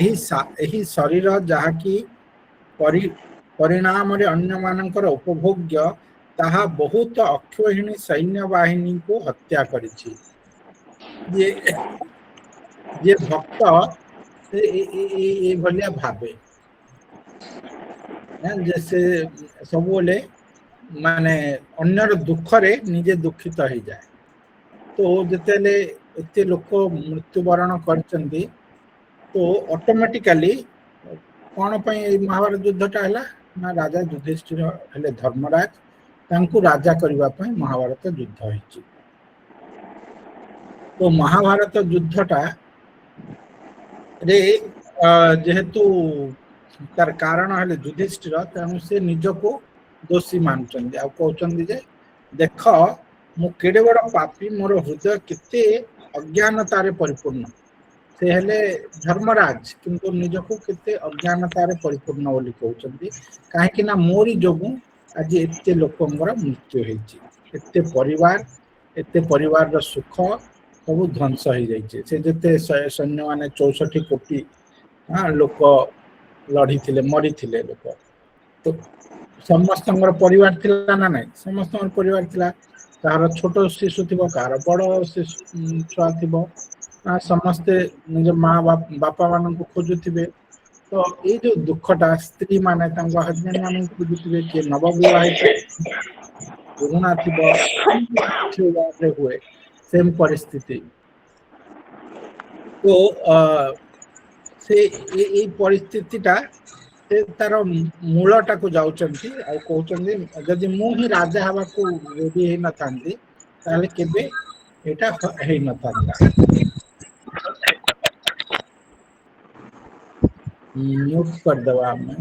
ଏହି ଶରୀର ଯାହାକି ପରିଣାମ ଅନ୍ୟ ମାନଙ୍କର ଉପଭୋଗ୍ୟ ତାहा ବହୁତ ଅକ୍ଷୋହିଣୀ ସୈନ୍ୟ ବାହିନୀକୁ ହତ୍ୟା କରିଛି। ଯେ ଭକ୍ତ ଏଭଳିଆ ଭାବେ ଯେ ସେ ସବୁବେଳେ ମାନେ ଅନ୍ୟର ଦୁଃଖରେ ନିଜେ ଦୁଃଖିତ ହେଇଯାଏ। ତ ଯେତେବେଳେ ଏତେ ଲୋକ ମୃତ୍ୟୁବରଣ କରିଛନ୍ତି ତ ଅଟୋମେଟିକାଲି କଣ ପାଇଁ ଏଇ ମହାଭାରତ ଯୁଦ୍ଧଟା ହେଲା ନା ରାଜା ଯୁଧିଷ୍ଠିର ହେଲେ ଧର୍ମରାଜ, ତାଙ୍କୁ ରାଜା କରିବା ପାଇଁ ମହାଭାରତ ଯୁଦ୍ଧ ହେଇଛି। ତ ମହାଭାରତ ଯୁଦ୍ଧଟା ରେ ଯେହେତୁ ତାର କାରଣ ହେଲେ ଯୁଧିଷ୍ଠିର, ତେଣୁ ସେ ନିଜକୁ ଦୋଷୀ ମାନୁଛନ୍ତି ଆଉ କହୁଛନ୍ତି ଯେ ଦେଖ ମୁଁ କେଡେ ବଡ ପାପୀ, ମୋର ହୃଦୟ କେତେ ଅଜ୍ଞାନତାରେ ପରିପୂର୍ଣ୍ଣ। ସେ ହେଲେ ଧର୍ମରାଜ କିନ୍ତୁ ନିଜକୁ କେତେ ଅଜ୍ଞାନତାରେ ପରିପୂର୍ଣ୍ଣ ବୋଲି କହୁଛନ୍ତି, କାହିଁକି ନା ମୋରି ଯୋଗୁଁ ଆଜି ଏତେ ଲୋକଙ୍କର ମୃତ୍ୟୁ ହେଇଛି, ଏତେ ପରିବାରର ସୁଖ ସବୁ ଧ୍ୱଂସ ହେଇଯାଇଛି। ସେ ଯେତେ ସୈନ୍ୟ ମାନେ 64 କୋଟି ଲୋକ ଲଢିଥିଲେ, ମରିଥିଲେ ଲୋକ, ତ ସମସ୍ତଙ୍କର ପରିବାର ଥିଲା ନା ନାଇଁ? ସମସ୍ତଙ୍କର ପରିବାର ଥିଲା। କାହାର ଛୋଟ ଶିଶୁ ଥିବ, କାହାର ବଡ ଛୁଆ ଥିବ, ସମସ୍ତେ ନିଜ ମା ବାପା ମାନଙ୍କୁ ଖୋଜୁଥିବେ। ତ ଏଇ ଯୋଉ ଦୁଃଖଟା ସ୍ତ୍ରୀ ମାନେ ତାଙ୍କ ହଜବେଣ୍ଡ ମାନଙ୍କୁ ଖୋଜୁଥିବେ, କିଏ ନବବିବାହିତ ପୁରୁଣା ଥିବ, ହୁଏ ସେମ୍ ପରିସ୍ଥିତି। ତ ସେ ଏଇ ପରିସ୍ଥିତିଟା ସେ ତାର ମୂଳଟାକୁ ଯାଉଛନ୍ତି ଆଉ କହୁଛନ୍ତି ଯଦି ମୁଁ ହିଁ ରାଜା ହେବାକୁ ରେଡି ହେଇନଥାନ୍ତି ତାହେଲେ କେବେ ଏଇଟା ହେଇନଥାନ୍ତା। म्यूट कर दवा आपने।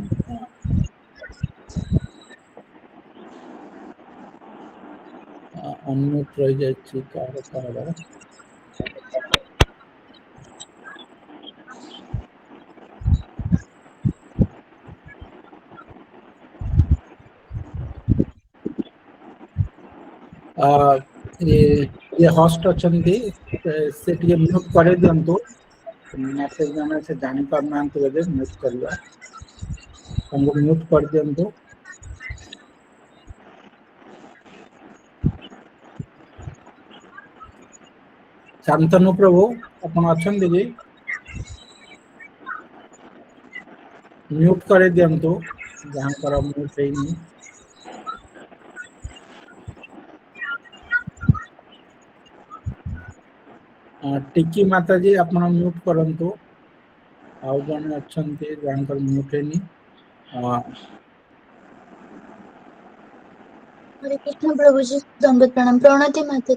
अनम्यूट रह जाए कार ये होस्ट अछंती से टिके म्यूट करे दियंतु, मते जने से जानि पारनांती बोले म्यूट करवा, हमको म्यूट कर दियंतु। शांतनु प्रभु अपन अछंती जी, म्यूट करे दियंतु जहां पर म्यूट हेनी। टिकी माता जी अपन म्यूट करंतु, आउ जने अछंती जहां म्यूट हेनी। हरे कृष्ण प्रभु जी, दंडवत प्रणाम। प्रणति माता।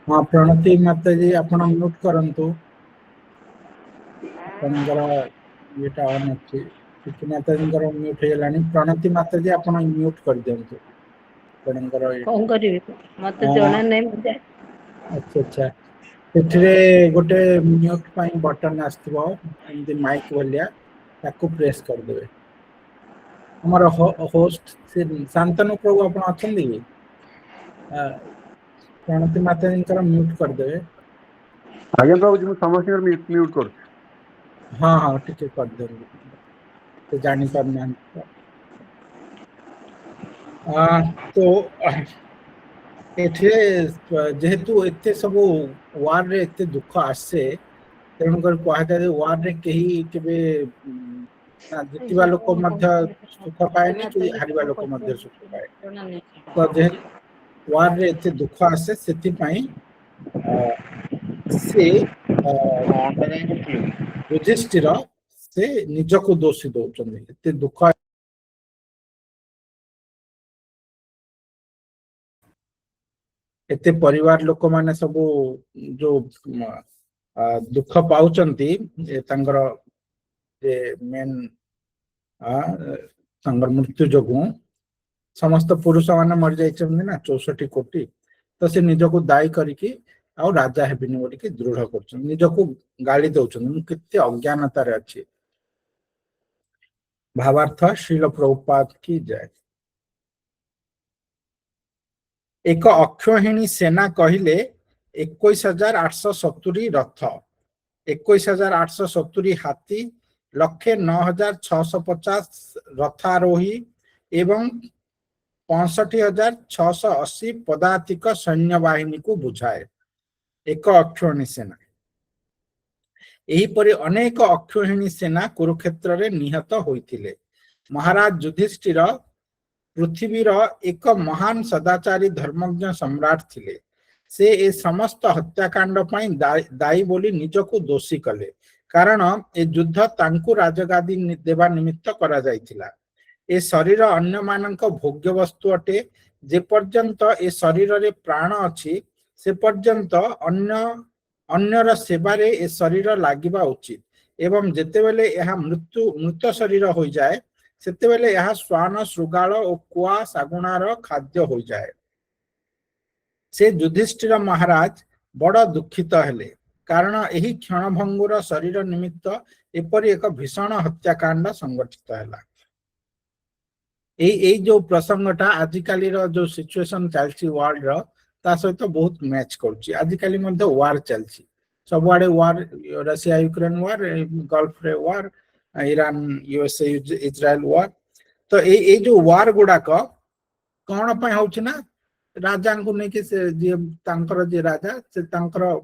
हाँ प्रणति माता जी अपन म्यूट करंतु, आपनकर येटा ऑन अछि। टिकी माता जी म्यूट हे लानी। प्रणति माता जी अपन म्यूट कर दियंतु आपनकर। कौन करिवे मते जणा नै मते। अच्छा अच्छा, एथिरे गोटे म्यूट पाई बटन आस्थिबो एमती माइक वलिया, ताको प्रेस कर देबे। हमर होस्ट से शांतनु प्रभु अपन अछंदी कि प्रणति माता जी म्यूट कर देबे। आज्ञा प्रभु जी समस्त म्यूट कर। हाँ हाँ ठीक है कर देबे, तो जानि पारना। तो एठे जेहेतु एते सब वार रे एते दुख आसे, तेणुकर कहुए वार रे कहीं केबे जीतवा लोक मध्य सुख पाएनि कि हारिबा लोक मध्य सुख पाए। तो जेहेतु वार रे एते दुख आसे सेति पई से युधिष्ठिर से निजको दोषी दौरान एते दुख एते परिवार लोक माने सब जो दुख पाउचंती तांगर जे मेन तांगर मृत्यु जोगु समस्त पुरुष माने मर जाइछन्ती ना 64 कोटी। तो से निजको दायी करिकी आउ राजा हेबिनी बोली कि दृढ़ करछन, निजको गाली दउछन मु केते अज्ञानता रे अछि। भावार्थ श्रील प्रभुपाद की जय। एक अक्षोहिणी सेना कहले 21,870 रथ, 21,870 हाथी, 1,09,650 रथारोही एवं 65,680 पदातिक सैन्यवाहिनी को बुझाए एक अक्षौहिणी सेना। एहीपरि अनेक अक्षौहिणी सेना कुरुक्षेत्र रे निहत होइथिले। महाराज युधिष्ठिर पृथ्वीर एक महान सदाचारी धर्मज्ञ सम्राट थिले। से ए समस्त हत्याकांड पई दायी बोली निजको दोषी कले, कारण ए युद्ध तांकु राजगादी देवा निमित्त करा जायतिला। ए शरीर अन्य मानक भोग्य वस्तु अटे। जे पर्यंत ए शरीर रे प्राण अछि से पर्यंत अन्यर सेवारे ए शरीर लागिबा उचित, एवं जेतेबेले यह मृत शरीर हो जाए सेतेबेले यह श्वान शृगाल और कुआ सागुणार खाद्य हो जाए। से युधिष्ठिर महाराज बड़ दुखित हेले, कारण एही क्षणभंगुर शरीर निमित्त एपरि एक भीषण हत्याकांड संगठित हैला। ए जो प्रसंगटा आजिकाली जो सिचुएशन चलछि वर्ल्ड रो ता सहित बहुत मैच करछि। आजिकाली मध्ये वार चलछि, सबआडे वार, रशिया यूक्रेन वार, गल्फ रे वार, ईरान यूएसए इजराइल वार। तो ए जो वार गुडाक कौन पय होछि ना, राजा को नेके से जे तांकर जे राजा से तांकर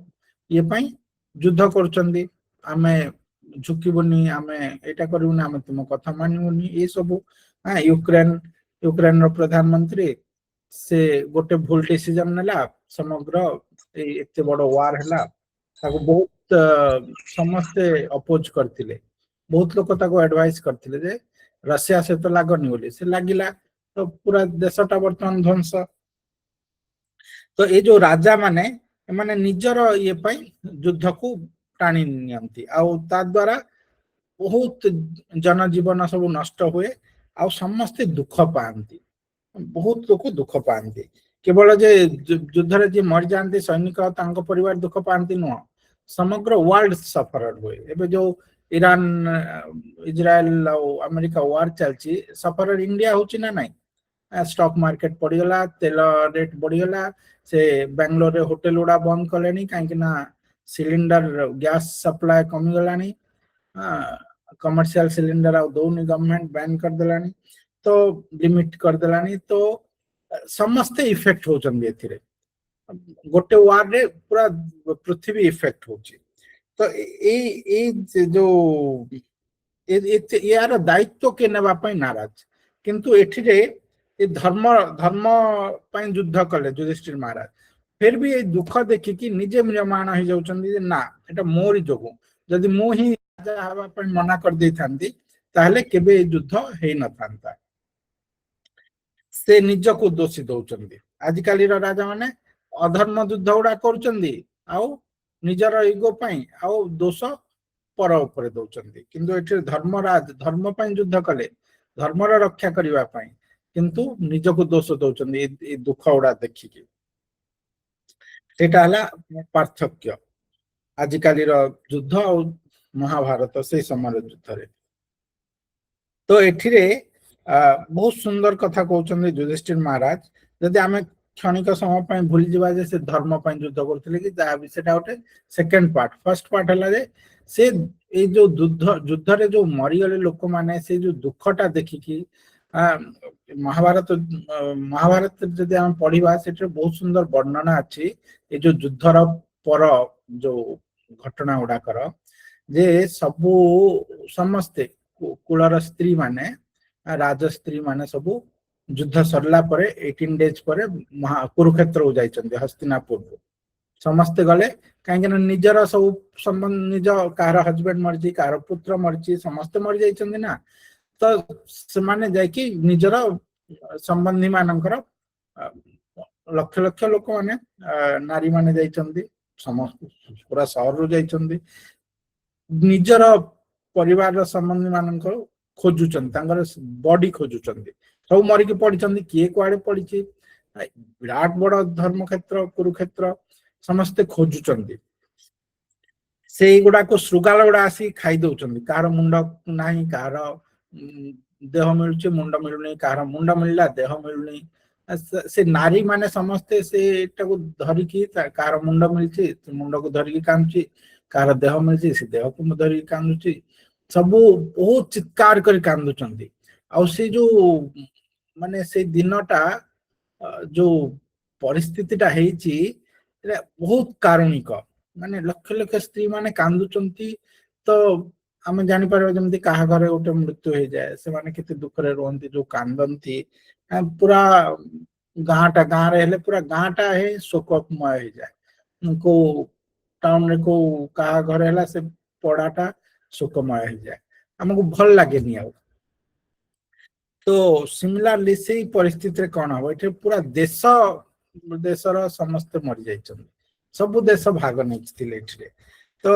ये पय युद्ध करछन्दी। आमे झुकिबोनी, आमे एटा करिवनी, आमे तुम कथा मानिवनी, ए सब। यूक्रेन रो प्रधानमंत्री से गोटे भूल डिसीजन नेला, समग्र एते बड़ वार हैला। ताको बहुत समस्ते अपोज करथिले, बहुत लोक ताको एडवाइस करथिले जे रशिया से तो लागनी बोली, से लागिला तो पूरा देशटा वर्तमान ध्वंस। तो ये जो राजा माने निजर ये पई युद्ध को टाणी नियंती, आउ ता द्वारा बहुत जनजीवन सब नष्ट हुए, आउ समस्ते दुख पाती, बहुत लोग दुख पाती। केवल जे युद्ध रे जे मर जाती सैनिक तांको परिवार दुख पाती नुह, समग्र वर्ल्ड सफर हुए। एबे जो ईरान इजराइल और अमेरिका वार चलची, सफर इंडिया होची ना नहीं। स्टॉक मार्केट पड़ीगला, तेल रेट बढ़ीगला, से बेंगलोर रे होटेल गुड़ा बंद कले कहीं सिलिंडर गैस सप्लाई कमीगलानी, कमर्शियल सिलिंडर आ दौनी, गवर्नमेंट बैन कर देलानी, तो लिमिट कर देलानी। तो समस्ते इफेक्ट होचंदी एथिरे, गोटे वार रे पूरा पृथ्वी इफेक्ट होची। तो ए जो यार दायित्व के नेबा पई नाराज, किंतु एठिरे ये धर्म पई युद्ध कले युधिष्ठिर महाराज। फिर भी ये दुख देखि कि निजे म्रियमाण हो जाउचंदी जे ना, एटा मोरी जोगु, जदि मो ही राजा हवा पई मना कर देई थांती ताहले केबे युद्ध हेई न थांता। से निजको दोषी दौचंदी। आजिकाली राजा माने अधर्म युद्ध उड़ा करूचंदी, आउ निजर इगो पई आउ दोष पर ऊपर दौचंदी। किंतु एठी धर्मराज धर्म पई युद्ध कले, धर्मर रक्षा करिवा पई, किंतु निजको दोष दौचंदी ए दुख उड़ा देखिकी। सेटा हला पार्थक्य आजिकाली युद्ध और महाभारत से समय युद्ध रे। तो एठिरे बहुत सुंदर कथा कहउचंदी युधिष्ठिर महाराज। जदि आमे क्षणिक समय पई भूल जिबा जे से धर्म पई युद्ध करथिले कि जा सेटा होटे सेकंड पार्ट। फर्स्ट पार्ट हला जे से ए जो युद्ध रे जो मरी गले लोक माने से जो दुखटा देखि कि महाभारत जदि हम पढ़िबा सेटे बहुत सुंदर वर्णना अछि ए जो युद्धर पर जो घटना उडा कर जे सबु समस्ते कुलर स्त्री माने राज स्त्री माने सबु युद्ध सरला परे 18 डेज परे कुरुक्षेत्र हो जाइछन्ते हस्तिनापुर। समस्ते गले कहीं निजर सब संबंध, निज कार हस्बैंड मरजी, कार पुत्र मरजी, समस्ते मर जाइछन्ते ना। तो से माने जाय कि निजर संबंधी मानकर लक्ष लक्ष लोक माने नारी माने जाइछन्ते, समस्त पूरा शहर रो जाइछन्ते, निजर परिवार संबंधी मानकर खोजुचन, तांगर बॉडी खोजुचन, सब मरिक पड़िचंदी, किए कुआडे पड़िछि। विराट बड़ धर्म क्षेत्र कुरुक्षेत्र, समस्ते खोजुचंदी। से गुडा को श्रुगाल गुडा आसी खाई दउचंदी, कार मुंड नाही, कार देह मिलुछि, मुंड मिलुनी, कार मुंड मिलला देह मिलुनी। से नारी माने समस्ते से एटाको धरिकी, कार मुंड मिलछि मुंड को धरिकी कांची, कार देह मिलछि से देह को धरिकी कांची। ସବୁ ବହୁତ ଚିତ୍କାର କରି କାନ୍ଦୁଛନ୍ତି। ଆଉ ସେ ଯୋଉ ମାନେ ସେଇ ଦିନଟା ଯୋଉ ପରିସ୍ଥିତିଟା ହେଇଛି ଏଟା ବହୁତ କାରୁଣିକ। ମାନେ ଲକ୍ଷ ଲକ୍ଷ ସ୍ତ୍ରୀ ମାନେ କାନ୍ଦୁଛନ୍ତି। ତ ଆମେ ଜାଣିପାରିବା ଯେମିତି କାହା ଘରେ ଗୋଟେ ମୃତ୍ୟୁ ହେଇଯାଏ ସେମାନେ କେତେ ଦୁଃଖରେ ରୁହନ୍ତି, ଯୋଉ କାନ୍ଦନ୍ତି ପୁରା ଗାଁରେ ହେଲେ ପୁରା ଗାଁଟା ହିଁ ଶୋକମୟ ହେଇଯାଏ। କୋଉ ଟାଉନରେ କୋଉ କାହା ଘରେ ହେଲା ସେ ପଡାଟା ଶୋକମୟ ହେଇଯାଏ, ଆମକୁ ଭଲ ଲାଗେନି ଆଉ। ତ ସିମିଲାରଲି ସେଇ ପରିସ୍ଥିତିରେ କଣ ହବ, ଏଠି ପୁରା ଦେଶର ସମସ୍ତେ ମରିଯାଇଛନ୍ତି, ସବୁ ଦେଶ ଭାଗ ନେଇଥିଲେ ଏଠିରେ। ତ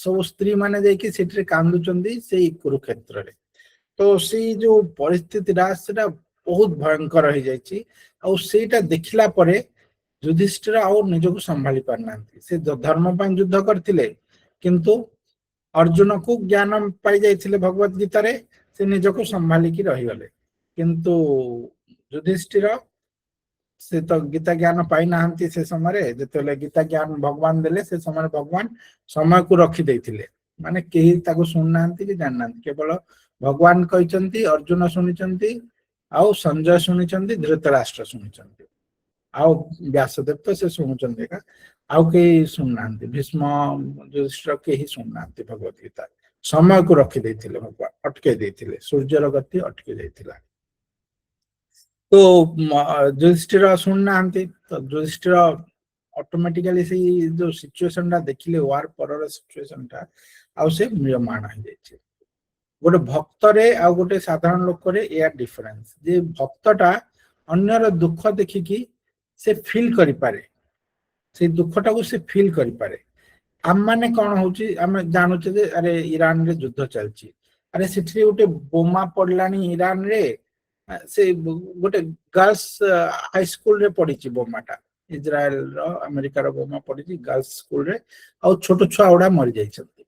ସବୁ ସ୍ତ୍ରୀ ମାନେ ଯାଇକି ସେଠିରେ କାନ୍ଦୁଛନ୍ତି ସେଇ କୁରୁକ୍ଷେତ୍ରରେ। ତ ସେଇ ଯୋଉ ପରିସ୍ଥିତିଟା ସେଟା ବହୁତ ଭୟଙ୍କର ହେଇଯାଇଛି। ଆଉ ସେଇଟା ଦେଖିଲା ପରେ ଯୁଧିଷ୍ଠିର ଆଉ ନିଜକୁ ସମ୍ଭାଳି ପାରିନାହାନ୍ତି। ସେ ଧର୍ମ ପାଇଁ ଯୁଦ୍ଧ କରିଥିଲେ କିନ୍ତୁ ଅର୍ଜୁନକୁ ଜ୍ଞାନ ପାଇ ଯାଇଥିଲେ ଭଗବତ ଗୀତାରେ, ସେ ନିଜକୁ ସମ୍ଭାଳିକି ରହିଗଲେ। କିନ୍ତୁ ଯୁଧିଷ୍ଠିର ସେ ତ ଗୀତା ଜ୍ଞାନ ପାଇନାହାନ୍ତି। ସେ ସମୟରେ ଯେତେବେଳେ ଗୀତା ଜ୍ଞାନ ଭଗବାନ ଦେଲେ ସେ ସମୟରେ ଭଗବାନ ସମୟକୁ ରଖି ଦେଇଥିଲେ, ମାନେ କେହି ତାକୁ ଶୁଣିନାହାନ୍ତି କି ଜାଣିନାହାନ୍ତି। କେବଳ ଭଗବାନ କହିଛନ୍ତି, ଅର୍ଜୁନ ଶୁଣିଛନ୍ତି, ଆଉ ସଞ୍ଜୟ ଶୁଣିଛନ୍ତି, ଧୃତରାଷ୍ଟ୍ର ଶୁଣିଛନ୍ତି, ଆଉ ବ୍ୟାସଦେବ ତ ସେ ଶୁଣୁଛନ୍ତି ଏକା, ଆଉ କେହି ଶୁଣୁନାହାନ୍ତି। ଭୀଷ୍ମ ଯୁଧିଷ୍ଠିର କେହି ଶୁଣୁନାହାନ୍ତି ଭଗବତ ଗୀତା। ସମୟକୁ ରଖି ଦେଇଥିଲେ ଭଗବାନ, ଅଟକେଇ ଦେଇଥିଲେ, ସୂର୍ଯ୍ୟର ଗତି ଅଟକି ଯାଇଥିଲା। ତ ଯୁଧିଷ୍ଠିର ଶୁଣୁନାହାନ୍ତି। ତ ଯୁଧିଷ୍ଠିର ଅଟୋମେଟିକାଲି ସେଇ ଯୋଉ ସିଚୁଏସନ ଟା ଦେଖିଲେ, ୱାର ପରର ସିଚୁଏସନ ଟା, ଆଉ ସେ ମ୍ରିୟମାଣ ହେଇଯାଇଛି। ଗୋଟେ ଭକ୍ତରେ ଆଉ ଗୋଟେ ସାଧାରଣ ଲୋକରେ ଏୟା ଡିଫରେନ୍ସ, ଯେ ଭକ୍ତଟା ଅନ୍ୟର ଦୁଃଖ ଦେଖିକି ସେ ଫିଲ୍ କରିପାରେ, ସେଇ ଦୁଃଖଟାକୁ ସେ ଫିଲ୍ କରିପାରେ। ଆମମାନେ କଣ ହଉଛି, ଆମେ ଜାଣୁଛେ ଯେ ଆରେ ଇରାନରେ ଯୁଦ୍ଧ ଚାଲିଛି, ଆରେ ସେଠି ଗୋଟେ ବୋମା ପଡିଲାଣି ଇରାନରେ, ସେ ଗୋଟେ ଗାର୍ଲସ ହାଇସ୍କୁଲରେ ପଡିଛି ବୋମାଟା, ଇସ୍ରାଏଲର ଆମେରିକାର ବୋମା ପଡିଛି ଗାର୍ଲସ ସ୍କୁଲରେ, ଆଉ ଛୋଟ ଛୁଆ ଗୁଡା ମରିଯାଇଛନ୍ତି।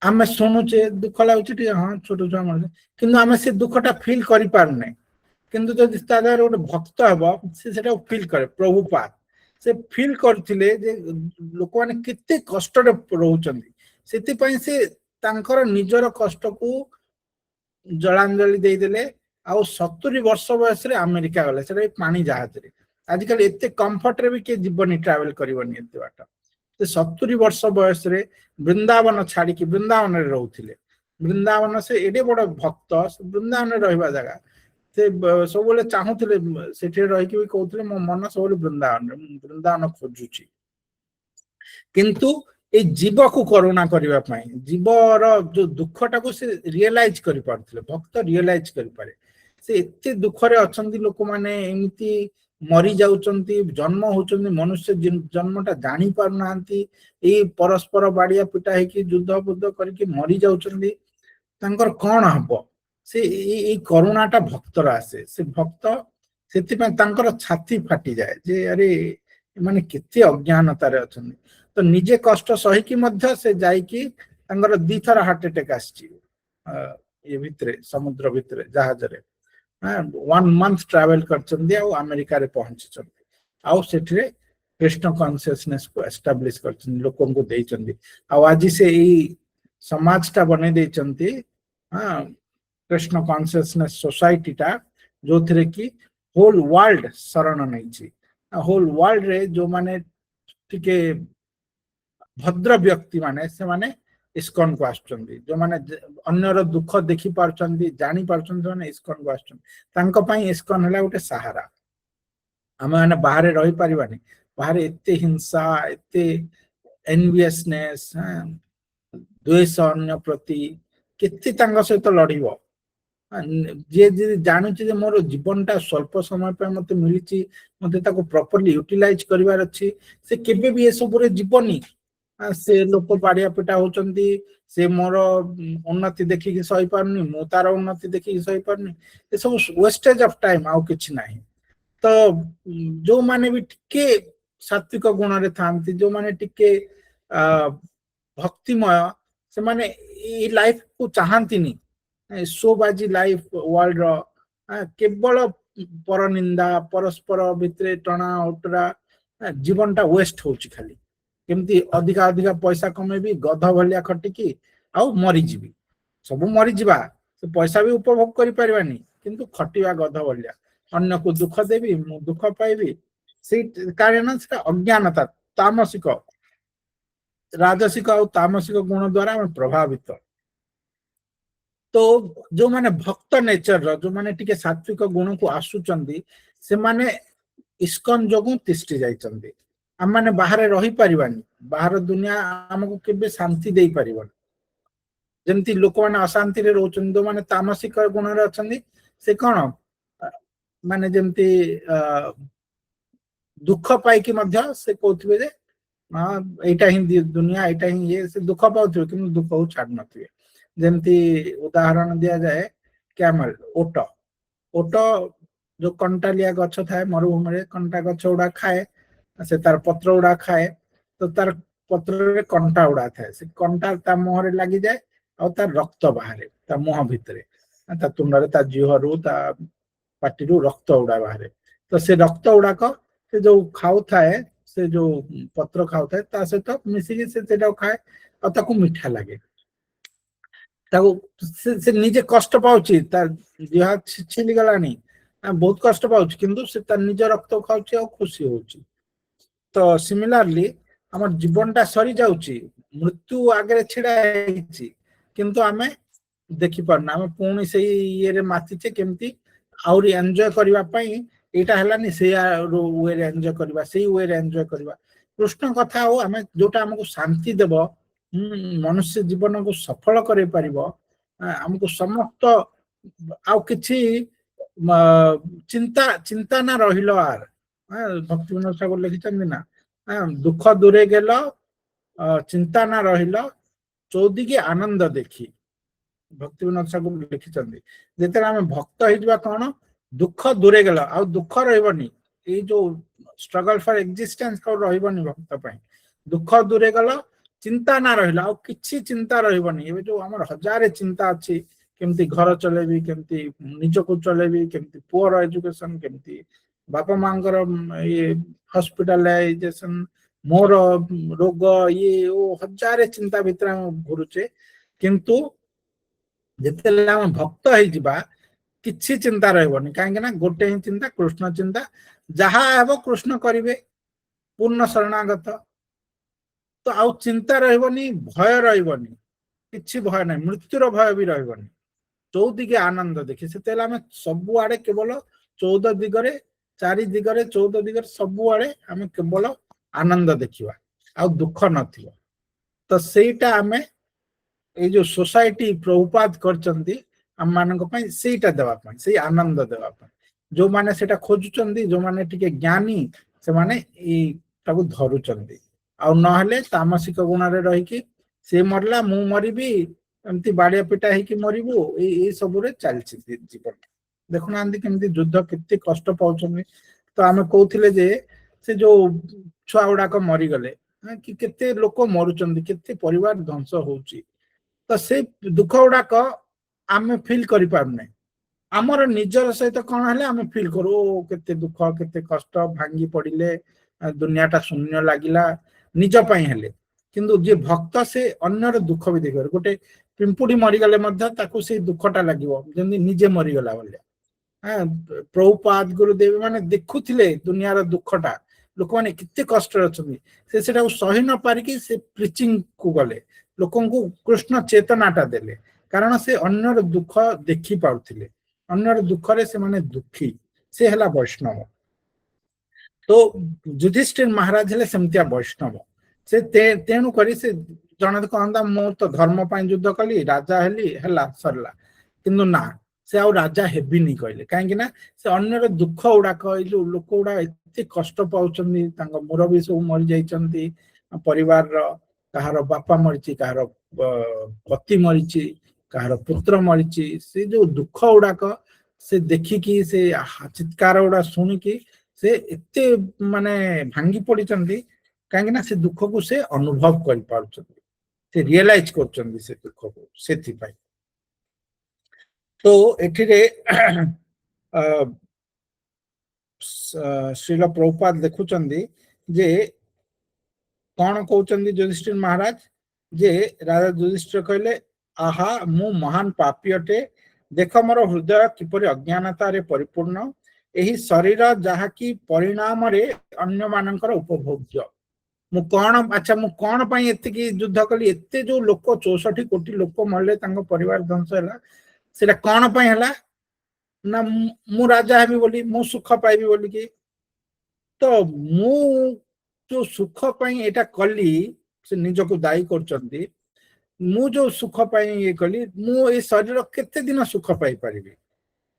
ଆମେ ଶୁଣୁଛେ ଦୁଃଖ ଲାଗୁଛି ଟିକେ, ହଁ ଛୋଟ ଛୁଆ ମରିଯାଏ, କିନ୍ତୁ ଆମେ ସେ ଦୁଃଖଟା ଫିଲ୍ କରିପାରୁନେ। କିନ୍ତୁ ଯଦି ତା ଦେହରେ ଗୋଟେ ଭକ୍ତ ହେବ, ସେ ସେଟାକୁ ଫିଲ୍ କରେ। ପ୍ରଭୁପାଦ ସେ ଫିଲ୍ କରିଥିଲେ ଯେ ଲୋକମାନେ କେତେ କଷ୍ଟରେ ରହୁଛନ୍ତି, ସେଥିପାଇଁ ସେ ତାଙ୍କର ନିଜର କଷ୍ଟକୁ ଜଳାଞ୍ଜଳି ଦେଇଦେଲେ। ଆଉ 70 ବର୍ଷ ବୟସରେ ଆମେରିକା ଗଲେ, ସେଟା ପାଣି ଜାହାଜରେ। ଆଜିକାଲି ଏତେ କମ୍ଫର୍ଟରେ ବି କିଏ ଯିବନି, ଟ୍ରାଭେଲ କରିବନି ଏତେ ବାଟ। ସେ 70 ବର୍ଷ ବୟସରେ ବୃନ୍ଦାବନ ଛାଡିକି ବୃନ୍ଦାବନରେ ରହୁଥିଲେ। ବୃନ୍ଦାବନ ସେ ଏଡେ ବଡ ଭକ୍ତ, ବୃନ୍ଦାବନରେ ରହିବା ଜାଗା ସେ ସବୁବେଳେ ଚାହୁଁଥିଲେ, ସେଠି ରହିକି ବି କହୁଥିଲେ ମୋ ମନ ସବୁବେଳେ ବୃନ୍ଦାବନରେ, ମୁଁ ବୃନ୍ଦାବନ ଖୋଜୁଛି। କିନ୍ତୁ ଏଇ ଜୀବକୁ କରୁଣା କରିବା ପାଇଁ, ଜୀବର ଯୋଉ ଦୁଃଖଟାକୁ ସେ ରିଏଲାଇଜ କରିପାରୁଥିଲେ। ଭକ୍ତ ରିଏଲାଇଜ କରିପାରେ, ସେ ଏତେ ଦୁଃଖରେ ଅଛନ୍ତି ଲୋକମାନେ, ଏମିତି ମରି ଯାଉଛନ୍ତି, ଜନ୍ମ ହଉଛନ୍ତି, ମନୁଷ୍ୟ ଜନ୍ମଟା ଜାଣି ପାରୁନାହାନ୍ତି, ଏଇ ପରସ୍ପର ବାଡିଆ ପିଟା ହେଇକି ଯୁଦ୍ଧ ବୁଦ୍ଧ କରିକି ମରି ଯାଉଛନ୍ତି। ତାଙ୍କର କଣ ହବ? ସେ ଏଇ କରୁଣାଟା ଭକ୍ତର ଆସେ। ସେ ଭକ୍ତ ସେଥିପାଇଁ ତାଙ୍କର ଛାତି ଫାଟିଯାଏ ଯେ ଆରେ ଏମାନେ କେତେ ଅଜ୍ଞାନତାରେ ଅଛନ୍ତି। ତ ନିଜେ କଷ୍ଟ ସହିକି ମଧ୍ୟ ସେ ଯାଇକି, ତାଙ୍କର 2 ଥର ହାର୍ଟ ଆଟାକ୍ ଆସିଛି ଏ ଭିତରେ, ସମୁଦ୍ର ଭିତରେ ଜାହାଜରେ 1 month ଟ୍ରାଭେଲ କରିଛନ୍ତି, ଆଉ ଆମେରିକାରେ ପହଞ୍ଚିଛନ୍ତି। ଆଉ ସେଠିରେ କୃଷ୍ଣ କନସିୟସନେସକୁ ଏଷ୍ଟାବ୍ଲିଶ କରିଛନ୍ତି, ଲୋକଙ୍କୁ ଦେଇଛନ୍ତି। ଆଉ ଆଜି ସେ ଏଇ ସମାଜଟା ବନେଇ ଦେଇଛନ୍ତି, କୃଷ୍ଣ କନସିୟସନେସ ସୋସାଇଟିଟା, ଯୋଉଥିରେ କି ହୋଲ ୱାର୍ଲଡ ଶରଣ ନେଇଛି। ହୋଲ ୱାର୍ଲଡରେ ଯୋଉମାନେ ଟିକେ ଭଦ୍ର ବ୍ୟକ୍ତି ମାନେ, ସେମାନେ ଇସ୍କନକୁ ଆସୁଛନ୍ତି। ଯୋଉମାନେ ଅନ୍ୟର ଦୁଃଖ ଦେଖି ପାରୁଛନ୍ତି, ଜାଣି ପାରୁଛନ୍ତି, ସେମାନେ ଇସ୍କନକୁ ଆସୁଛନ୍ତି। ତାଙ୍କ ପାଇଁ ଇସ୍କନ ହେଲା ଗୋଟେ ସାହାରା। ଆମେ ମାନେ ବାହାରେ ରହିପାରିବାନି, ବାହାରେ ଏତେ ହିଂସା, ଏତେ ଏନଭିୟସନେସ, ଦ୍ୱେଷ ଅନ୍ୟ ପ୍ରତି, କେତେ ତାଙ୍କ ସହିତ ଲଢିବ। ଯିଏ ଯଦି ଜାଣୁଛି ଯେ ମୋର ଜୀବନଟା ସ୍ୱଳ୍ପ ସମୟ ପାଇଁ ମତେ ମିଳିଛି, ମତେ ତାକୁ ପ୍ରପରଲି ୟୁଟିଲାଇଜ କରିବାର ଅଛି, ସେ କେବେ ବି ଏସବୁରେ ଯିବନି। ସେ ଲୋକ ବାଡିଆ ପିଟା ହଉଛନ୍ତି, ସେ ମୋର ଉନ୍ନତି ଦେଖିକି ସହିପାରୁନି, ମୁଁ ତାର ଉନ୍ନତି ଦେଖିକି ସହିପାରୁନି, ଏସବୁ ୱେଷ୍ଟେଜ ଅଫ ଟାଇମ, ଆଉ କିଛି ନାହିଁ। ତ ଯୋଉମାନେ ବି ଟିକେ ସାତ୍विକ ଗୁଣରେ ଥାନ୍ତି, ଯୋଉମାନେ ଟିକେ ଭକ୍ତିମୟ, ସେମାନେ ଏଇ ଲାଇଫକୁ ଚାହାନ୍ତିନି, ଶୋବାଜି ଲାଇଫ ୱାର୍ଲଡର, କେବଳ ପରନିନ୍ଦା, ପରସ୍ପର ଭିତରେ ଟଣା ଓଟରା, ଜୀବନଟା ୱେଷ୍ଟ ହଉଛି। ଖାଲି କେମିତି ଅଧିକା ଅଧିକା ପଇସା କମେଇବି, ଗଧ ଭଳିଆ ଖଟିକି ଆଉ ମରିଯିବି, ସବୁ ମରିଯିବା, ସେ ପଇସା ବି ଉପଭୋଗ କରିପାରିବାନି, କିନ୍ତୁ ଖଟିବା ଗଧ ଭଳିଆ, ଅନ୍ୟକୁ ଦୁଃଖ ଦେବି, ମୁଁ ଦୁଃଖ ପାଇବି। ସେଇ କାରଣ ସେଟା ଅଜ୍ଞାନତା, ତାମସିକ, ରାଜସିକ ଆଉ ତାମସିକ ଗୁଣ ଦ୍ୱାରା ଆମେ ପ୍ରଭାବିତ। ତ ଯୋଉମାନେ ଭକ୍ତ ନେଚରର, ଯୋଉମାନେ ଟିକେ ସାତ୍विକ ଗୁଣକୁ ଆସୁଛନ୍ତି, ସେମାନେ ଇସ୍କନ ଯୋଗୁଁ ତିଷ୍ଠି ଯାଇଛନ୍ତି। ଆମମାନେ ବାହାରେ ରହିପାରିବାନି, ବାହାର ଦୁନିଆ ଆମକୁ କେବେ ଶାନ୍ତି ଦେଇପାରିବନି। ଯେମିତି ଲୋକମାନେ ଅଶାନ୍ତିରେ ରହୁଛନ୍ତି, ଯୋଉମାନେ ତାମସିକ ଗୁଣରେ ଅଛନ୍ତି, ସେ କଣ ମାନେ ଯେମିତି ଦୁଃଖ ପାଇକି ମଧ୍ୟ ସେ କହୁଥିବେ ଯେ ଏଇଟା ହିଁ ଦୁନିଆ, ଏଇଟା ହିଁ ଇଏ, ସେ ଦୁଃଖ ପାଉଥିବେ କିନ୍ତୁ ଦୁଃଖକୁ ଛାଡୁ ନଥିବେ। ଯେମିତି ଉଦାହରଣ ଦିଆଯାଏ କ୍ୟାମଲ, ଓଟ। ଓଟ ଯୋଉ କଣ୍ଟାଲିଆ ଗଛ ଥାଏ ମରୁଭୂମିରେ, କଣ୍ଟା ଗଛ ଗୁଡା ଖାଏ, ସେ ତାର ପତ୍ର ଗୁଡା ଖାଏ, ତ ତାର ପତ୍ରରେ କଣ୍ଟା ଗୁଡା ଥାଏ, ସେ କଣ୍ଟା ତା ମୁହଁରେ ଲାଗିଯାଏ ଆଉ ତାର ରକ୍ତ ବାହାରେ ତା ମୁହଁ ଭିତରେ, ତା ତୁଣ୍ଡରେ, ତା ଜିହରୁ, ତା ପାଟିରୁ ରକ୍ତ ଗୁଡା ବାହାରେ। ତ ସେ ରକ୍ତ ଗୁଡାକ ସେ ଯୋଉ ଖାଉଥାଏ, ସେ ଯୋଉ ପତ୍ର ଖାଉଥାଏ ତା ସହିତ ମିଶିକି ସେ ସେଟାକୁ ଖାଏ ଆଉ ତାକୁ ମିଠା ଲାଗେ। ତାକୁ ସେ ନିଜେ କଷ୍ଟ ପାଉଛି, ତା ଦେହ ଛିଲି ଗଲାଣି, ବହୁତ କଷ୍ଟ ପାଉଛି, କିନ୍ତୁ ସେ ତା ନିଜ ରକ୍ତ ଖାଉଛି ଆଉ ଖୁସି ହଉଛି। ତ ସିମିଲାରଲି ଆମର ଜୀବନଟା ସରି ଯାଉଛି, ମୃତ୍ୟୁ ଆଗରେ ଛିଡା ହେଇଛି, କିନ୍ତୁ ଆମେ ଦେଖିପାରୁନା, ଆମେ ପୁଣି ସେଇ ଇଏରେ ମାତିଛେ କେମିତି ଆହୁରି ଏନ୍ଜୟ କରିବା ପାଇଁ। ଏଇଟା ହେଲାନି, ସେଇ ୱେରେ ଏନ୍ଜୟ କରିବା, ସେଇ ୱେରେ ଏନ୍ଜୟ କରିବା। କୃଷ୍ଣ କଥା ଆଉ ଆମେ ଯୋଉଟା ଆମକୁ ଶାନ୍ତି ଦେବ, ମନୁଷ୍ୟ ଜୀବନକୁ ସଫଳ କରାଇ ପାରିବ, ଆମକୁ ସମସ୍ତ ଆଉ କିଛି ଚିନ୍ତା ନା ରହିଲ ଆର, ଭକ୍ତି ବିନୋଦ ଠାକୁର ଲେଖିଛନ୍ତି ନା, ଦୁଃଖ ଦୂରେ ଗେଲ, ଚିନ୍ତା ନା ରହିଲ, ଚୌଦିକି ଆନନ୍ଦ ଦେଖି। ଭକ୍ତି ବିନୋଦ ଠାକୁର ଲେଖିଛନ୍ତି ଯେତେବେଳେ ଆମେ ଭକ୍ତ ହେଇଯିବା, କଣ ଦୁଃଖ ଦୂରେ ଗେଲ, ଆଉ ଦୁଃଖ ରହିବନି, ଏଇ ଯୋଉ ଷ୍ଟ୍ରଗଲ ଫର ଏକ୍ଜିଷ୍ଟେନ୍ସ ରହିବନି ଭକ୍ତ ପାଇଁ। ଦୁଃଖ ଦୂରେ ଗଲ, ଚିନ୍ତା ନା ରହିଲା, ଆଉ କିଛି ଚିନ୍ତା ରହିବନି। ଏବେ ଯୋଉ ଆମର ହଜାରେ ଚିନ୍ତା ଅଛି, କେମିତି ଘର ଚଲେଇବି, କେମିତି ନିଜକୁ ଚଲେଇବି, କେମିତି ପୁଅର ଏଜୁକେସନ, କେମିତି ବାପା ମାଙ୍କର ଇଏ ହସ୍ପିଟାଲାଇଜେସନ, ମୋର ରୋଗ, ଇଏ ଓ ହଜାରେ ଚିନ୍ତା ଭିତରେ ଆମେ ଘୁରୁଛେ। କିନ୍ତୁ ଯେତେବେଳେ ଆମେ ଭକ୍ତ ହେଇଯିବା, କିଛି ଚିନ୍ତା ରହିବନି, କାହିଁକି ନା ଗୋଟେ ହିଁ ଚିନ୍ତା, କୃଷ୍ଣ ଚିନ୍ତା। ଯାହା ହେବ କୃଷ୍ଣ କରିବେ, ପୂର୍ଣ୍ଣ ଶରଣାଗତ। ତ ଆଉ ଚିନ୍ତା ରହିବନି, ଭୟ ରହିବନି, କିଛି ଭୟ ନାହିଁ, ମୃତ୍ୟୁର ଭୟ ବି ରହିବନି। ଚୌଦିକେ ଆନନ୍ଦ ଦେଖି, ସେତେବେଳେ ଆମେ ସବୁଆଡେ କେବଳ 14 ଦିଗରେ, 4 ଦିଗରେ, 14 ଦିଗରେ ସବୁଆଡେ ଆମେ କେବଳ ଆନନ୍ଦ ଦେଖିବା, ଆଉ ଦୁଃଖ ନଥିବ। ତ ସେଇଟା ଆମେ ଏଇ ଯୋଉ ସୋସାଇଟି ପ୍ରଭୁପାତ କରିଛନ୍ତି ଆମମାନଙ୍କ ପାଇଁ, ସେଇଟା ଦେବା ପାଇଁ, ସେଇ ଆନନ୍ଦ ଦେବା ପାଇଁ। ଯୋଉମାନେ ସେଇଟା ଖୋଜୁଛନ୍ତି, ଯୋଉମାନେ ଟିକେ ଜ୍ଞାନୀ, ସେମାନେ ଏଇଟାକୁ ଧରୁଛନ୍ତି। ଆଉ ନହେଲେ ତାମସିକ ଗୁଣରେ ରହିକି ସେ ମରିଲା ମୁଁ ମରିବି, ଏମିତି ବାଡିଆ ପିଟା ହେଇକି ମରିବୁ, ଏଇ ସବୁରେ ଚାଲିଛି ଜୀବନ। ଦେଖୁନାହାନ୍ତି କେମିତି ଯୁଦ୍ଧ, କେତେ କଷ୍ଟ ପାଉଛନ୍ତି। ତ ଆମେ କହୁଥିଲେ ଯେ ସେ ଯୋଉ ଛୁଆ ଗୁଡାକ ମରିଗଲେ, କି କେତେ ଲୋକ ମରୁଛନ୍ତି, କେତେ ପରିବାର ଧ୍ୱଂସ ହଉଛି। ତ ସେଇ ଦୁଃଖ ଗୁଡାକ ଆମେ ଫିଲ୍ କରିପାରୁନେ। ଆମର ନିଜର ସହିତ କଣ ହେଲେ ଆମେ ଫିଲ୍ କରୁ, କେତେ ଦୁଃଖ, କେତେ କଷ୍ଟ, ଭାଙ୍ଗି ପଡିଲେ, ଦୁନିଆଟା ଶୂନ୍ୟ ଲାଗିଲା, ନିଜ ପାଇଁ ହେଲେ। କିନ୍ତୁ ଯିଏ ଭକ୍ତ, ସେ ଅନ୍ୟର ଦୁଃଖ ବି ଦେଖିପାରେ। ଗୋଟେ ପିମ୍ପୁଡି ମରିଗଲେ ମଧ୍ୟ ତାକୁ ସେଇ ଦୁଃଖଟା ଲାଗିବ, ଯେମିତି ନିଜେ ମରିଗଲା ଭଳିଆ। ପ୍ରଭୁପାଦ ଗୁରୁଦେବ ମାନେ ଦେଖୁଥିଲେ ଦୁନିଆର ଦୁଃଖଟା, ଲୋକମାନେ କେତେ କଷ୍ଟରେ ଅଛନ୍ତି, ସେ ସେଟାକୁ ସହି ନ ପାରିକି ସେ ପ୍ରିଚିଂ କୁ ଗଲେ, ଲୋକଙ୍କୁ କୃଷ୍ଣ ଚେତନାଟା ଦେଲେ, କାରଣ ସେ ଅନ୍ୟର ଦୁଃଖ ଦେଖି ପାରୁଥିଲେ, ଅନ୍ୟର ଦୁଃଖରେ ସେମାନେ ଦୁଃଖୀ। ସେ ହେଲା ବୈଷ୍ଣବ। ତ ଯୁଧିଷ୍ଠିର ମହାରାଜ ହେଲେ ସେମିତିଆ ବୈଷ୍ଣବ। ସେ ତେଣୁ କରି ସେ ଜଣେ କହନ୍ତା, ମୁଁ ତ ଧର୍ମ ପାଇଁ ଯୁଦ୍ଧ କଲି, ରାଜା ହେଲି, ହେଲା, ସରିଲା। କିନ୍ତୁ ନା, ସେ ଆଉ ରାଜା ହେବିନି କହିଲେ। କାହିଁକି ନା ସେ ଅନ୍ୟର ଦୁଃଖ ଗୁଡାକ, ଏଇ ଯୋଉ ଲୋକ ଗୁଡା ଏତେ କଷ୍ଟ ପାଉଛନ୍ତି, ତାଙ୍କ ମୁରବୀ ସବୁ ମରିଯାଇଛନ୍ତି, ପରିବାରର କାହାର ବାପା ମରିଛି, କାହାର ପତି ମରିଛି, କାହାର ପୁତ୍ର ମରିଛି, ସେ ଯୋଉ ଦୁଃଖ ଗୁଡାକ ସେ ଦେଖିକି, ସେ ଚିତ୍କାର ଗୁଡା ଶୁଣିକି ସେ ଏତେ ମାନେ ଭାଙ୍ଗି ପଡିଛନ୍ତି, କାହିଁକି ନା ସେ ଦୁଃଖକୁ ସେ ଅନୁଭବ କରିପାରୁଛନ୍ତି, ସେ ରିଏଲାଇଜ କରୁଛନ୍ତି ସେ ଦୁଃଖକୁ। ସେଥିପାଇଁ ତ ଏଠିରେ ଶ୍ରୀଲ ପ୍ରଭୁପାଦ ଦେଖୁଛନ୍ତି ଯେ କଣ କହୁଛନ୍ତି ଯୁଧିଷ୍ଠିର ମହାରାଜ, ଯେ ରାଜା ଯୁଧିଷ୍ଠିର କହିଲେ आहा मु महान पापी अटे देख मोर हृदय किपरि अज्ञानतारे परिपूर्ण एही शरीर जहाँकि परिणाम रे अन्य मानकर उपभोग्य मु कौन अच्छा मु कौन पाई एतिकी युद्ध कली एते जो लोक 64 कोटी लोक मरले तांको परिवार ध्वंस हैला सेटा कौन पाई हैला ना मु राजा हेबी बोली मु सुख पाइबी बोली कि तो मु जो सुख पाई एटा कली से निजको दायी करचंती मु जो सुख पाई ये कली मु ए शरीर केते दिन सुख पाई परिबी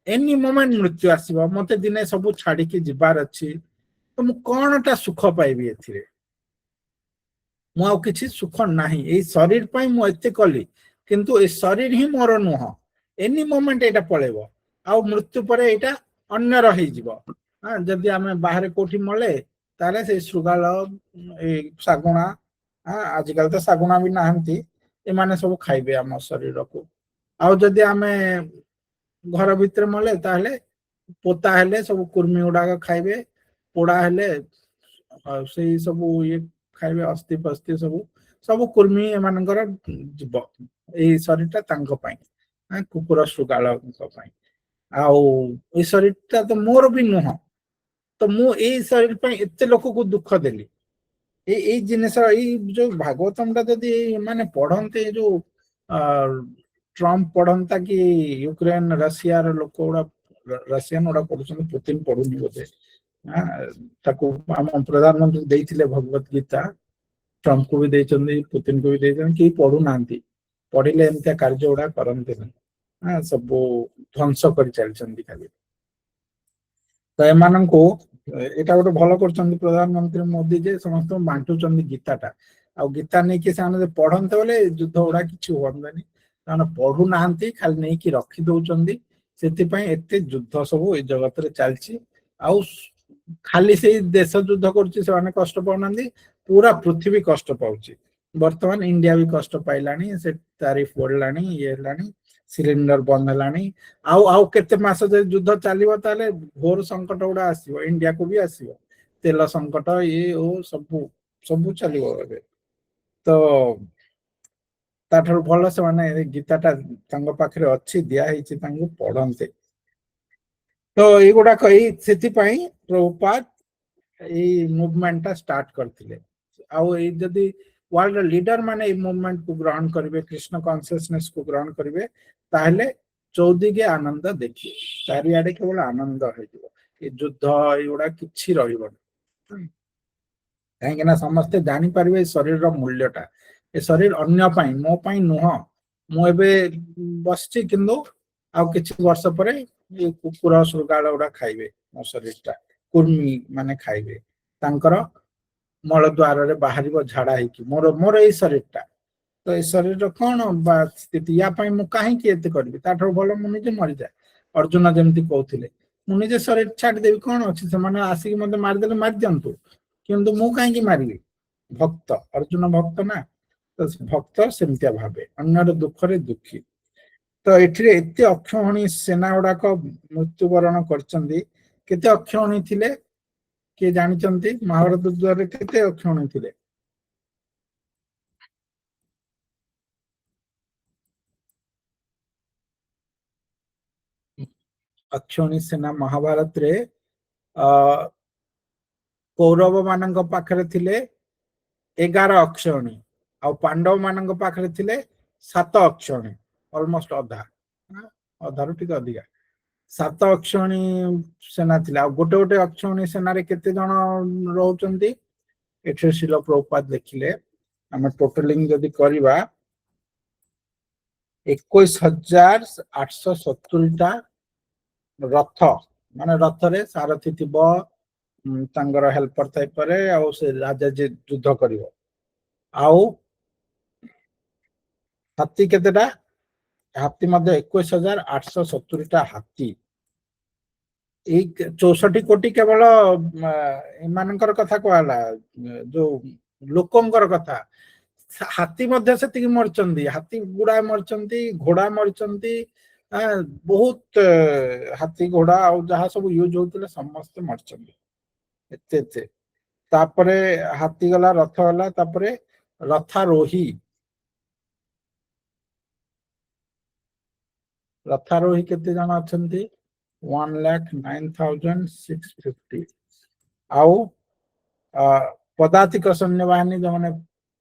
एनी मोमेंट मृत्यु आसीबो मते दिने सब छाडी के जिबार अछि तो मु कोनटा सुख पाइबी एथिरे मु आउ किछि सुख नाही ए शरीर पाई मु एते कली किंतु ए शरीर ही मोर नुह एनी मोमेंट एटा पळेबो आउ मृत्यु परे एटा अन्य रही जिवो हां जदि आमे बाहर कोठी मले ताले से सुगाल ए सागुणा हां आजकल तो सागुणा भी नाहंती ए माने सब खाइबे हम शरीर को आउ जदि आमे घर भितर मले ताले पोता हेले सब कुर्मी उडा खाइबे पोड़ा हेले से सब ये खाइबे अस्थि पस्थि सब सब कुर्मी एमानकर जीव ए शरीरटा तांको पई कुकुर सुगाल पई आउ ए शरीरटा तो मोर भी नुह तो मु ए शरीर पई एते लोक को दुख देली ए जिनिस जो भागवतम टा जदि माने पढ़नते जो ट्रम्प पढ़ंता कि यूक्रेन रशिया रो लोक उडा रशियन उडा पढुछन पुतिन पढुनी बोधे ताको हम प्रधानमंत्री देइथिले भगवत गीता ट्रम्प को भी देइछन पुतिन को भी देइछन कि पढु नांती पढिले एमते कार्य उडा करनते ना सब ध्वंस कर चलछन खाली तो एमाननको एटा गोटे भल कर प्रधानमंत्री मोदी जे समस्त बांटुचंद गीताटा आ गीता नहीं कि से पढ़ते बोले युद्ध गुड़ा कि हुआनी पढ़ु ना खाली नहीं कि रखी दौरान से युद्ध सब ए जगत रे चलची आउ खाली से देश युद्ध कर कष्ट पाऊना पूरा पृथ्वी कष्ट पाउची वर्तमान इंडिया भी कष्ट पाइलानी से तारीफ बढ़लानी ये सिलिंडर बंद है आउ आउ केते मास युद्ध चलिबो ताले घोर संकट गुड़ा आसीबो इंडिया को भी आसीबो तेल संकट ये ओ सब सब चलिबो एबे तो ताठर भल से माने गीताटा तांगो पाखरे अच्छी दिया हिची तांगो पढ़न्ते तो ये गुड़ा कही सेति पई प्रभुपाद ए मूवमेंट स्टार्ट करथिले आउ ए जदी वर्ल्ड लीडर माने ए मूवमेंट को ग्रहण करिवे कृष्ण कॉन्शियसनेस को ग्रहण करिवे ताहले चौदिगे आनंद देखिए चारिआडे केवल आनंद हो युद्ध एगुड़ा किछि रहिबन कहीं ना समस्ते जानी पारिबे शरीर मूल्यटा ए शरीर अन्य पाई मो पाई नुह मु एबे बसछि किंतु आउ किछि वर्ष परे ये कुकुर सुगाल गुड़ा खाइबे मो शरीरटा कुर्मी माने खाइबे तांकर मल द्वार रे बाहरिबो झाड़ा हिकी मोर मोर ए शरीरटा तो ए शरीर कौन स्थिति या पाई मु काहे कि एते करबी ताठर भलो मु निजे मरि जाए अर्जुन जेमति कहउथिले मु निजे शरीर छाड़ देबी कौन अछि से माने आसी मते मार देले मार दियंतु किंतु मु काहे कि मारिबी भक्त अर्जुन भक्त ना तो भक्त सेमतिया भाबे अन्यर दुख रे दुखी तो एठिरे एते अक्षौहिणी सेना गुड़ा मृत्युवरण करचंदी केते अक्षौहिणी थिले के जानिचंती महाभारत द्वारे केते अक्षौहिणी थिले अक्षौहिणी सेना महाभारत रे कौरव मानक पाखरे थिले 11 अक्षौहिणी आ पांडव मानक पाखरे थिले 7 अक्षौहिणी ऑलमोस्ट अधा अधारु टिक अधिका 7 अक्षौहिणी सेना थिला गोटे गोटे अक्षौहिणी सेना रे केते जण रहउचंती एठे शिल प्रभुपाद लिखिले हम टोटलिंग जदी करबा 21,870 टा रथ माने रथ रे सारथी थिबो तांगर हेल्पर थाई परे आ से राजा जे युद्ध करिवो आउ हाथी केतेटा हाथी मध्ये 21,870 टा हाथी 64 कोटी केवल एमानकर कथा कहला जो लोकंकर कथा हाथी मध्ये सेतिक मरचंदी हाथी गुड़ा मरचंदी घोड़ा मरचंदी बहुत हाथी घोड़ा आ जहा सब यूज होतिले समस्त मरचंदी एते तापरे हाथी गला रथ गला तापरे रथारोही रथारोही केते जन अछंती 1,09,650 आउ पदातिक सैन्य बाहिनी जो माने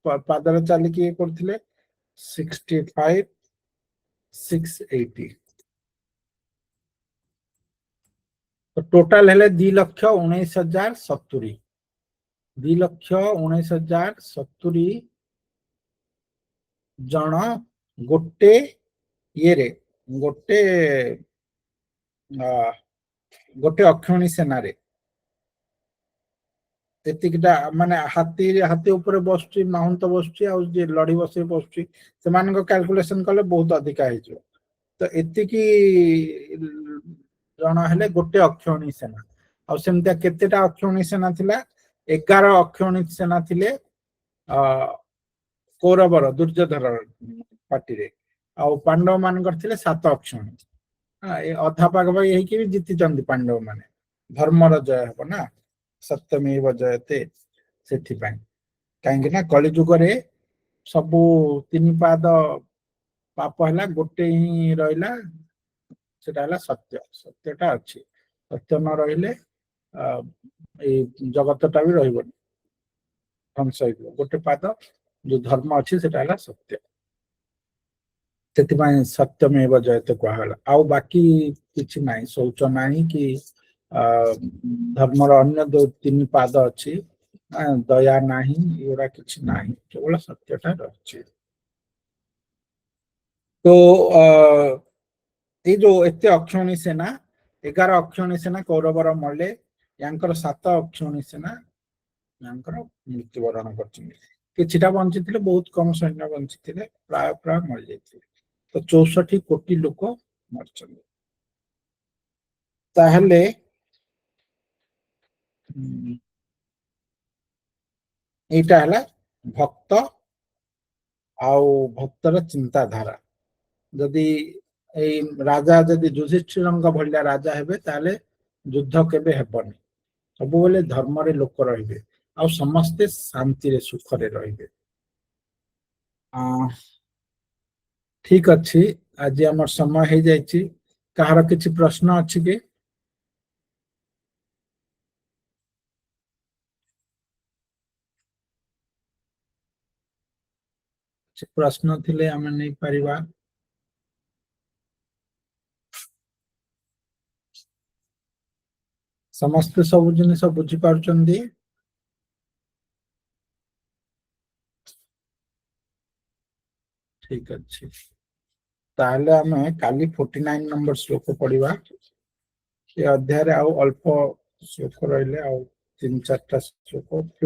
पादर चलिकी ये करथिले 65,680 तो टोटल हेले 2,19,070 2,19,070 जन गोटे ये रे गोटे गोटे अक्षौणी सेना रे एतिकटा माने हाथी हाथी ऊपर बसुची माहुंत बसुची आ जे लड़ी बसे बसुची सेमान को कैलकुलेशन कले बहुत अधिक आइ जो तो एतिकी जन हेले गोटे अक्षौणी सेना आ सेमतिया केतेटा अक्षौणी सेना थिला 11 अक्षौणी सेना थिले कौरवर दुर्योधन पार्टी रे आ पांडव मान करथिले 7 अक्षौणी ए अधा पाग भाई यही कि जीति चंदी पांडव माने धर्मर जय हबो ना सत्यमेव जयते सेथि पई काहेकि ना कलि जुग रे सबु तीन पाद पाप हला गोटे ही रहिला सेटा हला सत्य सत्यटा अछि सत्य न रहिले ए जगतटा भी रहिबो ध्वंस होइबो गोटे पाद जो धर्म अछि सेटा हला सत्य सेति पई सत्यमेव जयते कहला आउ बाकी किछि नाही शौच नाही कि धर्मर अन्य दो तीन पाद अच्छी दया नाही एरा किछि नाही केवल सत्यटा रहछि तो ये जो एते अक्षौणी सेना 11 अक्षौणी सेना कौरवर मले यांकर 7 अक्षौणी सेना यांकर मृत्युवरण करछिन किछिटा बंचिथिले बहुत कम सैन्य बंचिथिले प्राय प्राय मर जायथिले तो 64 कोटी लोक मरछन ताहले एटा हला भक्त आउ भक्तर चिंताधारा जदि ए राजा जदि युधिष्ठिर भलिया राजा हेबे ताले युद्ध केबे हेबनी सब बेले धर्म रे लोक रहिबे आ समस्ते शांति रे सुख रे रहिबे ठीक अछि आज हमर समय हे जायछि कहार किछि प्रश्न अछि के प्रश्न थिले आमे नहीं परिबा समस्त सब जिनिस बुझी पारुचंदी ठीक अच्छे ताहले आमे काली 49 नंबर श्लोक पढ़िबा ये अध्याय रे आउ अल्प श्लोक रहिले आउ 3-4 श्लोक